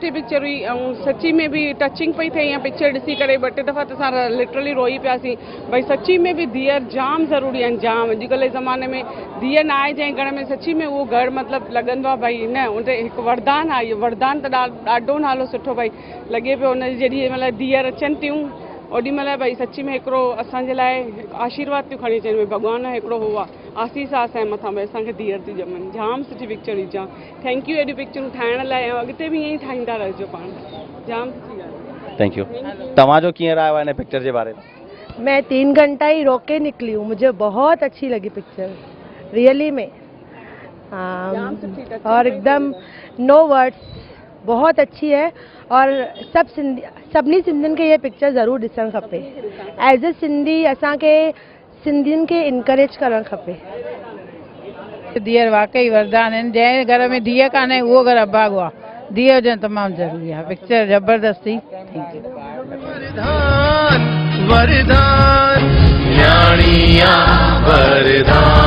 सुठी पिक्चर हुई ऐं सची में भी टचिंग पई थिए ईअं पिक्चर ॾिसी करे। ॿ टे दफ़ा त असां लिटरली रोई पियासीं भई सची में भी धीअर जाम ज़रूरी आहिनि, जाम। अॼुकल्ह जे ज़माने में धीअ न आहे जंहिं घर में सची में उहो घरु मतिलबु लॻंदो आहे भई न उनते हिकु वरदान आहे। इहो वरदान त ॾाढो नालो सुठो भई लॻे पियो हुन जेॾी महिल धीअर अचनि थियूं ओॾी महिल भई सची में हिकिड़ो असांजे लाइ आशीर्वाद थियूं खणी अचनि भई भॻवान हिकिड़ो हो आहे आसीस आहे असांजे मथां भई असांखे धीअर थी ॼमनि। जाम सुठी पिक्चर हुई जाम। थैंक यू एॾियूं पिक्चरूं ठाहिण लाइ ऐं अॻिते बि ईअं ई ठाहींदा रहिजो पाण। जाम सुठी ॻाल्हि। Thank you. तव्हांजो कीअं रहियो आहे हिन पिक्चर जे बारे में? मैं 3 घंटा ही रोक के निकली हूँ, मुझे बहुत अच्छी लगी पिक्चर रियली में। और एकदम नो वर्ड्स, बहुत अच्छी है और सभिनी सिंधियुनि खे ये पिक्चर ज़रूर ॾिसणु खपे। एज ए सिंधी असांखे सिंधियुनि खे इनकरेज करणु खपे। धीअर वाकई वरदान आहिनि। जंहिं घर में धीअ कान्हे उहो घर अभागो आहे। धीअ हुजणु तमामु ज़रूरी आहे। पिक्चर ज़बरदस्ती। Thank you. वरदान वरदान